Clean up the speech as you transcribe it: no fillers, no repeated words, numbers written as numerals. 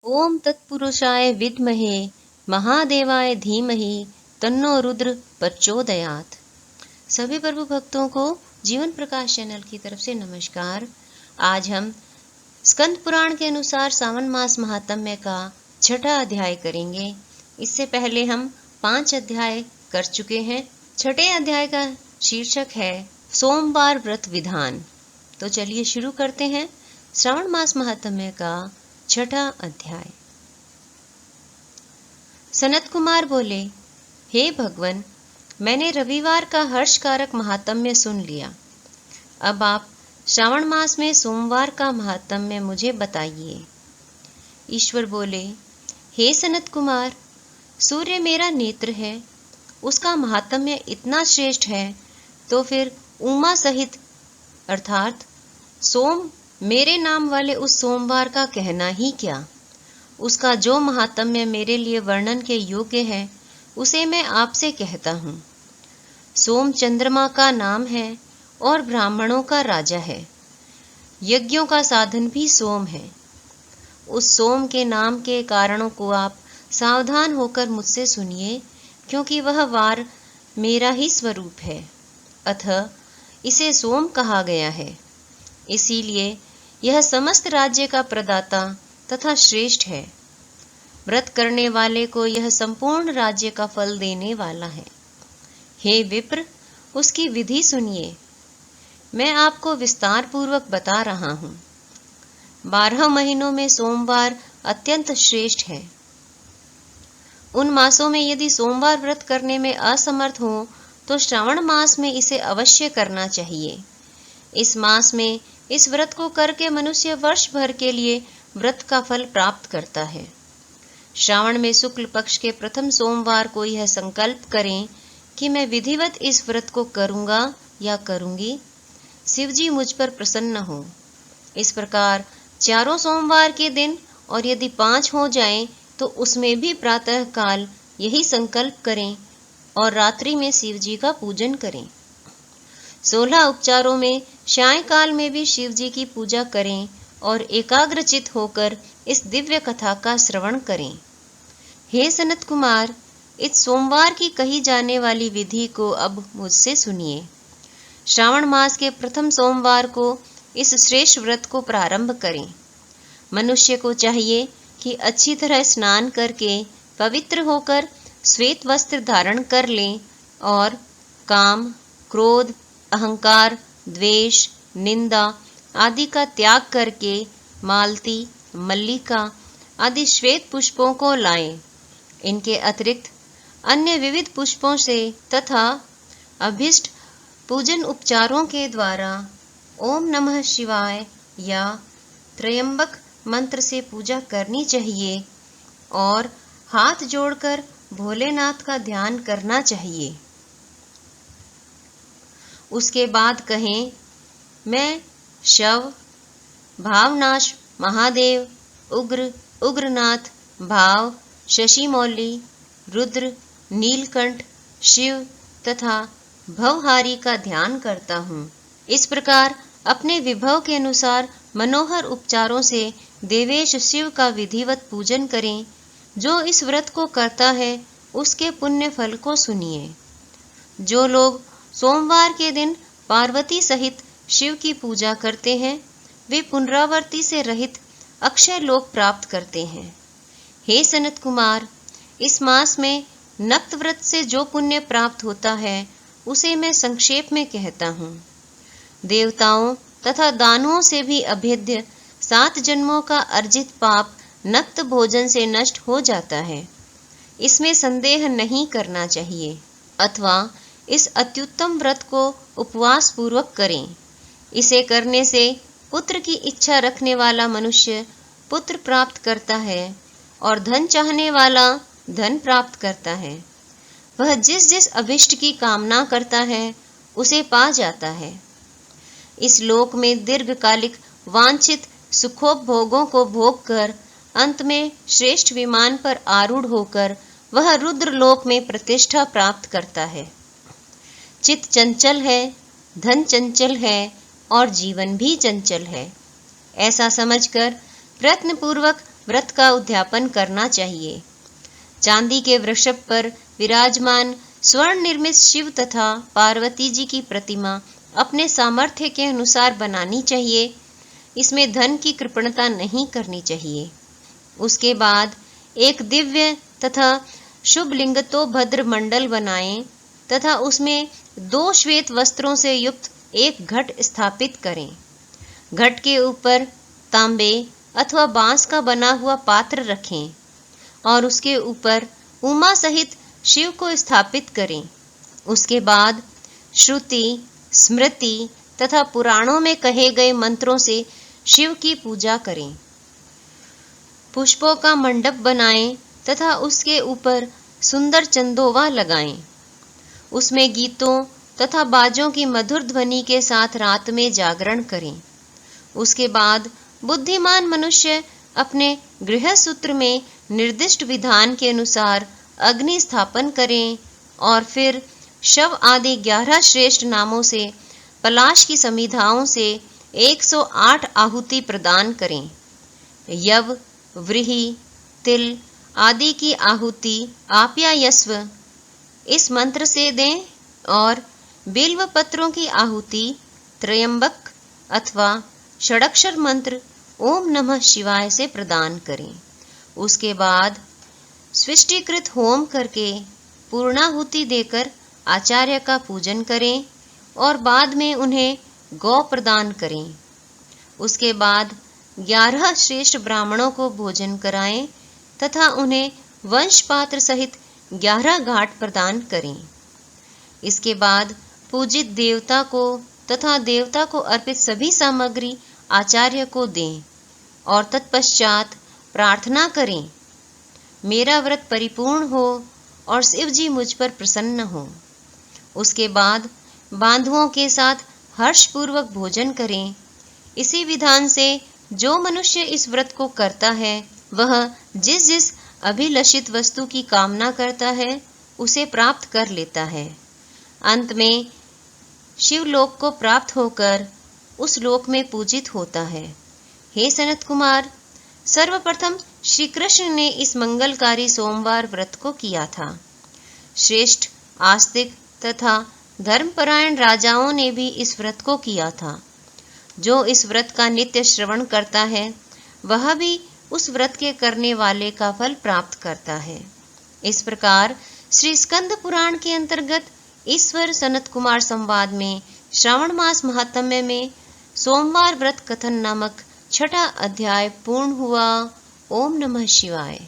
ओम तत्पुरुषाय विद्महे महादेवाय धीमहि तन्नो रुद्र प्रचोदयात्। सभी प्रभु भक्तों को जीवन प्रकाश चैनल की तरफ से नमस्कार। आज हम स्कंद पुराण के अनुसार सावन मास महात्म्य का छठा अध्याय करेंगे। इससे पहले हम 5 अध्याय कर चुके हैं। छठे अध्याय का शीर्षक है सोमवार व्रत विधान। तो चलिए शुरू करते हैं श्रावण मास महात्म्य का छठा अध्याय। सनत कुमार बोले, हे भगवन, मैंने रविवार का हर्षकारक महात्म्य सुन लिया। अब आप श्रावण मास में सोमवार का महात्म्य मुझे बताइए। ईश्वर बोले, हे सनत कुमार, सूर्य मेरा नेत्र है, उसका महात्म्य इतना श्रेष्ठ है, तो फिर उमा सहित अर्थात सोम मेरे नाम वाले उस सोमवार का कहना ही क्या। उसका जो महात्म्य मेरे लिए वर्णन के योग्य है, उसे मैं आपसे कहता हूँ। सोम चंद्रमा का नाम है और ब्राह्मणों का राजा है। यज्ञों का साधन भी सोम है। उस सोम के नाम के कारणों को आप सावधान होकर मुझसे सुनिए, क्योंकि वह वार मेरा ही स्वरूप है। अतः इसे सोम कहा गया है। इसीलिए यह समस्त राज्य का प्रदाता तथा श्रेष्ठ है। व्रत करने वाले को यह संपूर्ण राज्य का फल देने वाला है। हे विप्र, उसकी विधि सुनिए। मैं आपको विस्तार पूर्वक बता रहा हूँ। 12 महीनों में सोमवार अत्यंत श्रेष्ठ है। उन मासों में यदि सोमवार व्रत करने में असमर्थ हो, तो श्रावण मास में इसे अवश्य करना चाहिए। इस मास में इस व्रत को करके मनुष्य वर्ष भर के लिए व्रत का फल प्राप्त करता है। श्रावण में शुक्ल पक्ष के प्रथम सोमवार को यह संकल्प करें कि मैं विधिवत इस व्रत को करूंगा या करूंगी। शिवजी मुझ पर प्रसन्न हो। इस प्रकार चारों सोमवार के दिन, और यदि 5 हो जाएं, तो उसमें भी प्रातः काल यही संकल्प करें और रात्रि में शिवजी का पूजन करें। 16 उपचारों में सायंकाल में भी शिवजी की पूजा करें और एकाग्रचित होकर इस दिव्य कथा का श्रवण करें। हे सनत कुमार, इस सोमवार की कही जाने वाली विधि को अब मुझसे सुनिए। श्रावण मास के प्रथम सोमवार को इस श्रेष्ठ व्रत को प्रारंभ करें। मनुष्य को चाहिए कि अच्छी तरह स्नान करके पवित्र होकर श्वेत वस्त्र धारण कर लें और काम, क्रोध, अहंकार, द्वेष, निंदा आदि का त्याग करके मालती, मल्लिका आदि श्वेत पुष्पों को लाएं। इनके अतिरिक्त अन्य विविध पुष्पों से तथा अभिष्ट पूजन उपचारों के द्वारा ओम नमः शिवाय या त्रयंबक मंत्र से पूजा करनी चाहिए और हाथ जोड़कर भोलेनाथ का ध्यान करना चाहिए। उसके बाद कहें, मैं शव, भावनाश महादेव, उग्र, उग्रनाथ, भाव, शशिमौली, रुद्र, नीलकंठ, शिव तथा भवहारी का ध्यान करता हूँ। इस प्रकार अपने विभव के अनुसार मनोहर उपचारों से देवेश शिव का विधिवत पूजन करें। जो इस व्रत को करता है, उसके पुण्य फल को सुनिए। जो लोग सोमवार के दिन पार्वती सहित शिव की पूजा करते हैं, वे पुनरावृत्ति से रहित अक्षय लोक प्राप्त करते हैं। हे सनत कुमार, इस मास में नक्त व्रत से जो पुण्य प्राप्त होता है, उसे मैं संक्षेप में कहता हूँ। देवताओं तथा दानुओं से भी अभेद्य 7 जन्मों का अर्जित पाप नक्त भोजन से नष्ट हो जाता है। इसमें संदेह नहीं करना चाहिए। अथवा इस अत्युत्तम व्रत को उपवास पूर्वक करें। इसे करने से पुत्र की इच्छा रखने वाला मनुष्य पुत्र प्राप्त करता है और धन चाहने वाला धन प्राप्त करता है। वह जिस जिस अभिष्ट की कामना करता है, उसे पा जाता है। इस लोक में दीर्घकालिक वांछित सुखोपभोगों को भोग कर अंत में श्रेष्ठ विमान पर आरूढ़ होकर वह रुद्र लोक में प्रतिष्ठा प्राप्त करता है। चित्त चंचल है, धन चंचल है और जीवन भी चंचल है। ऐसा समझकर प्रयत्न पूर्वक व्रत का उद्यापन करना चाहिए। चांदी के वृषभ पर विराजमान स्वर्ण निर्मित शिव तथा पार्वती जी की प्रतिमा अपने सामर्थ्य के अनुसार बनानी चाहिए। इसमें धन की कृपणता नहीं करनी चाहिए। उसके बाद एक दिव्य तथा शुभ लिंगतोभद्र मंडल बनाएं तथा उसमें 2 श्वेत वस्त्रों से युक्त एक घट स्थापित करें। घट के ऊपर तांबे अथवा बांस का बना हुआ पात्र रखें और उसके ऊपर उमा सहित शिव को स्थापित करें। उसके बाद श्रुति, स्मृति तथा पुराणों में कहे गए मंत्रों से शिव की पूजा करें। पुष्पों का मंडप बनाएं तथा उसके ऊपर सुंदर चंदोवा लगाएं। उसमें गीतों तथा बाजों की मधुर ध्वनि के साथ रात में जागरण करें। उसके बाद बुद्धिमान मनुष्य अपने गृह सूत्र में निर्दिष्ट विधान के अनुसार अग्नि स्थापन करें और फिर शव आदि 11 श्रेष्ठ नामों से पलाश की समिधाओं से 108 आहुति प्रदान करें। यव, व्रीहि, तिल आदि की आहुति आप्यायस्व इस मंत्र से दें और बिल्व पत्रों की आहुति त्रयंबक अथवा षडक्षर मंत्र ओम नमः शिवाय से प्रदान करें। उसके बाद स्विष्टीकृत होम करके पूर्णाहुति देकर आचार्य का पूजन करें और बाद में उन्हें गौ प्रदान करें। उसके बाद 11 श्रेष्ठ ब्राह्मणों को भोजन कराएं तथा उन्हें वंश पात्र सहित 11 घाट प्रदान करें। इसके बाद पूजित देवता को तथा देवता को अर्पित सभी सामग्री आचार्य को दें और तत्पश्चात प्रार्थना करें, मेरा व्रत परिपूर्ण हो और शिव जी मुझ पर प्रसन्न हो। उसके बाद बांधुओं के साथ हर्षपूर्वक भोजन करें। इसी विधान से जो मनुष्य इस व्रत को करता है वह जिस जिस अभिलषित वस्तु की कामना करता है उसे प्राप्त कर लेता है। अंत में शिवलोक को प्राप्त होकर उस लोक में पूजित होता है। हे सनत कुमार, सर्वप्रथम श्री कृष्ण ने इस मंगलकारी सोमवार व्रत को किया था। श्रेष्ठ आस्तिक तथा धर्मपरायण राजाओं ने भी इस व्रत को किया था। जो इस व्रत का नित्य श्रवण करता है वह भी उस व्रत के करने वाले का फल प्राप्त करता है। इस प्रकार श्री स्कंद पुराण के अंतर्गत ईश्वर सनत कुमार संवाद में श्रावण मास महात्म्य में सोमवार व्रत कथन नामक 6ठा अध्याय पूर्ण हुआ। ओम नमः शिवाय।